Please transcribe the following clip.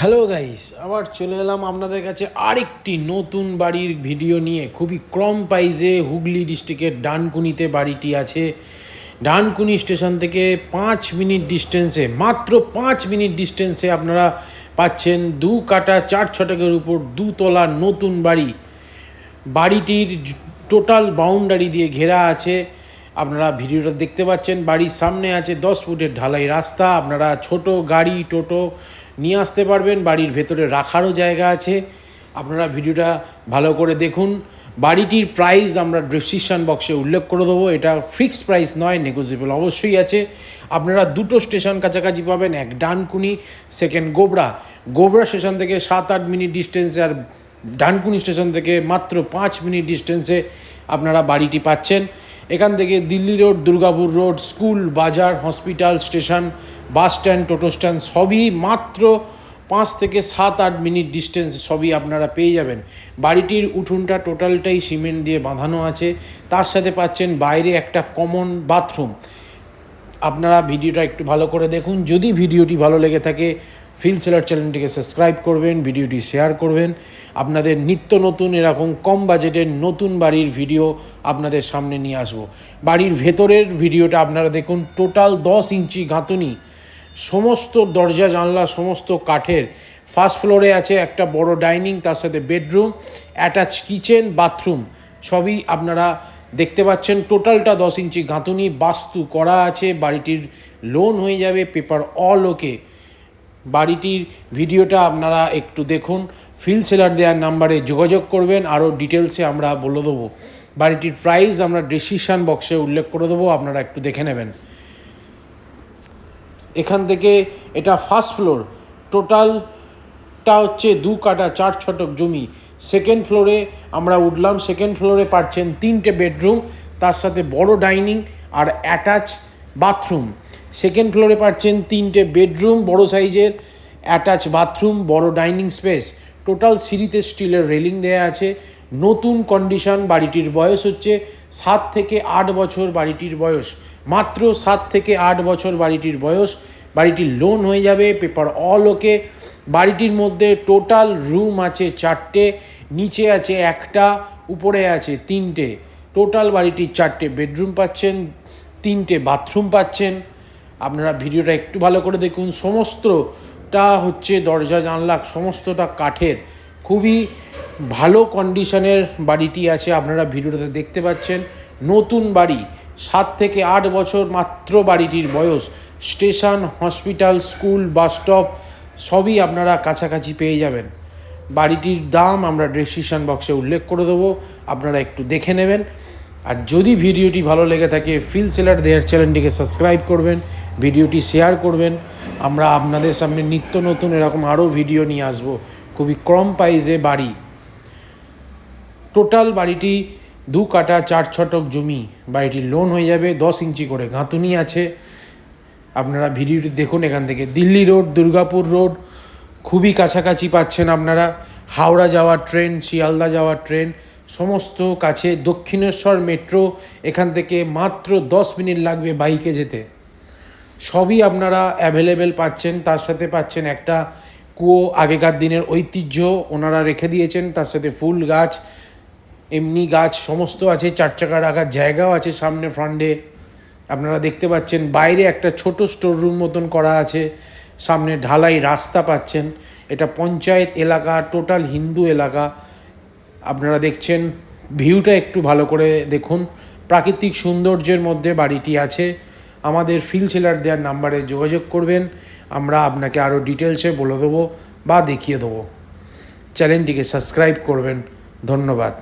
Hello guys, আবার চলে এলাম আপনাদের কাছে আরেকটি নতুন বাড়ির ভিডিও নিয়ে। খুবই কম প্রাইসে হুগলি ডিস্ট্রিক্টের ডানকুনিতে বাড়িটি আছে। ডানকুনি স্টেশন থেকে 5 মিনিট ডিস্টেন্সে, মাত্র 5 মিনিট ডিস্টেন্সে আপনারা পাচ্ছেন 2 কাঠা 4 ছটাকের উপর 2 তলা নতুন বাড়ি। বাড়িটির টোটাল বাউন্ডারি দিয়ে ঘেরা আছে। আপনারা ভিডিওটা দেখতে পাচ্ছেন, বাড়ির সামনে আছে 10 ফুটের ঢালাই রাস্তা। আপনারা ছোট গাড়ি টোটো নিয়ে আসতে পারবেন, বাড়ির ভেতরে রাখারও জায়গা আছে। আপনারা ভিডিওটা ভালো করে দেখুন। বাড়িটির প্রাইস আমরা ডেসক্রিপশন বক্সে উল্লেখ করে দেবো। এটা ফিক্সড প্রাইস নয়, নেগোসিয়েবল অবশ্যই আছে। আপনারা দুটো স্টেশন কাছাকাছি পাবেন, এক ডানকুনি, সেকেন্ড গোবরা। গোবরা স্টেশন থেকে 7-8 মিনিট ডিস্টেন্সে, আর ডানকুনি স্টেশন থেকে মাত্র 5 মিনিট ডিস্টেন্সে আপনারা বাড়িটি পাচ্ছেন। এখান থেকে Delhi road, Durgapur road, school, বাজার, হসপিটাল, স্টেশন, বাস স্ট্যান্ড, টোটো স্ট্যান্ড সবই মাত্র 5 থেকে 7-8 মিনিট ডিস্টেন্স সবই আপনারা পেয়ে যাবেন। বাড়িটির উঠোনটা টোটালটাই সিমেন্ট দিয়ে বাঁধানো আছে, তার সাথে পাচ্ছেন বাইরে একটা কমন বাথরুম। আপনারা ভিডিওটা একটু ভালো করে দেখুন। যদি ভিডিওটি ভালো লেগে থাকে, ফিল সেলার চ্যানেলটিকে সাবস্ক্রাইব করবেন, ভিডিওটি শেয়ার করবেন। আপনাদের নিত্য নতুন এরকম কম বাজেটের নতুন বাড়ির ভিডিও আপনাদের সামনে নিয়ে আসব। বাড়ির ভেতরের ভিডিওটা আপনারা দেখুন। টোটাল 10 ইঞ্চি গাঁথুনি, সমস্ত দরজা জানলা সমস্ত কাঠের। ফার্স্ট ফ্লোরে আছে একটা বড় ডাইনিং, তার সাথে বেডরুম, অ্যাটাচ কিচেন, বাথরুম সবই আপনারা দেখতে পাচ্ছেন। টোটালটা 10 ইঞ্চি গাঁথুনি, বাস্তু করা আছে। বাড়িটির লোন হয়ে যাবে পেপার অল ওকে। বাড়িটির ভিডিওটা আপনারা একটু দেখুন। ফিল সেলার দেওয়ার নাম্বারে যোগাযোগ করবেন, আরও ডিটেলসে আমরা বলে দেবো। বাড়িটির প্রাইস আমরা ডেসক্রিপশন বক্সে উল্লেখ করে দেবো, আপনারা একটু দেখে নেবেন। এখান থেকে এটা ফার্স্ট ফ্লোর, টোটালটা হচ্ছে 2 কাঠা 4 ছটক জমি। সেকেন্ড ফ্লোরে আমরা উঠলাম। সেকেন্ড ফ্লোরে পাচ্ছেন 3টে বেডরুম, তার সাথে বড় ডাইনিং আর অ্যাটাচ বাথরুম। সেকেন্ড ফ্লোরে পাচ্ছেন 3টে বেডরুম, বড় সাইজের অ্যাটাচ বাথরুম, বড় ডাইনিং স্পেস। টোটাল সিঁড়িতে স্টিলের রেলিং দেওয়া আছে। নতুন কন্ডিশন। বাড়িটির বয়স হচ্ছে 7 থেকে 8 বছর। বাড়িটির বয়স মাত্র 7 থেকে 8 বছর বাড়িটির বয়স। বাড়িটির লোন হয়ে যাবে পেপার অল ওকে। বাড়িটির মধ্যে টোটাল রুম আছে 4টে, নিচে আছে একটা, উপরে আছে 3টে। টোটাল বাড়িটির 4টে বেডরুম পাচ্ছেন, 3টে বাথরুম পাচ্ছেন। আপনারা ভিডিওটা একটু ভালো করে দেখুন। সমস্তটা হচ্ছে দরজা জানলা সমস্তটা কাঠের, খুবই ভালো কন্ডিশনের বাড়িটি আছে। আপনারা ভিডিওটাতে দেখতে পাচ্ছেন। নতুন বাড়ি, 7 থেকে 8 বছর মাত্র বাড়িটির বয়স। Station, hospital, school, bus stop সবই আপনারা কাছাকাছি পেয়ে যাবেন। বাড়িটির দাম আমরা ডেসক্রিপশন বক্সে উল্লেখ করে দেবো, আপনারা একটু দেখে নেবেন। আর যদি ভিডিওটি ভালো লেগে থাকে, ফিল সেলার দেয়ার চ্যানেলটিকে সাবস্ক্রাইব করবেন, ভিডিওটি শেয়ার করবেন। আমরা আপনাদের সামনে নিত্য নতুন এরকম আরও ভিডিও নিয়ে আসব। খুবই কম প্রাইসে বাড়ি। টোটাল বাড়িটি 2 কাঠা 4 ছটক জমি। বাড়িটির লোন হয়ে যাবে। 10 ইঞ্চি করে গাঁথুনি আছে। আপনারা ভিডিওটি দেখুন। এখান থেকে দিল্লি রোড, দুর্গাপুর রোড খুবই কাছাকাছি পাচ্ছেন আপনারা। হাওড়া যাওয়ার ট্রেন, শিয়ালদা যাওয়ার ট্রেন সমস্ত কাছে। দক্ষিণেশ্বর মেট্রো এখান থেকে মাত্র 10 মিনিট লাগবে বাইকে যেতে। সবই আপনারা অ্যাভেলেবেল পাচ্ছেন। তার সাথে পাচ্ছেন একটা কুয়ো, আগেকার দিনের ঐতিহ্য ওনারা রেখে দিয়েছেন। তার সাথে ফুল গাছ, এমনি গাছ সমস্ত আছে। 4 চাকা রাখার জায়গাও আছে সামনে ফ্রন্টে। আপনারা দেখতে পাচ্ছেন বাইরে একটা ছোট স্টোর রুম মতন করা আছে। সামনে ঢালাই রাস্তা পাচ্ছেন। এটা পঞ্চায়েত এলাকা, টোটাল হিন্দু এলাকা। আপনারা দেখছেন। ভিউটা একটু ভালো করে দেখুন। প্রাকৃতিক সৌন্দর্যের মধ্যে বাড়িটি আছে। আমাদের ফিল সেলার দেওয়ার নাম্বারে যোগাযোগ করবেন, আমরা আপনাকে আরও ডিটেলসে বলে দেবো বা দেখিয়ে দেবো। চ্যানেলটিকে সাবস্ক্রাইব করবেন। ধন্যবাদ।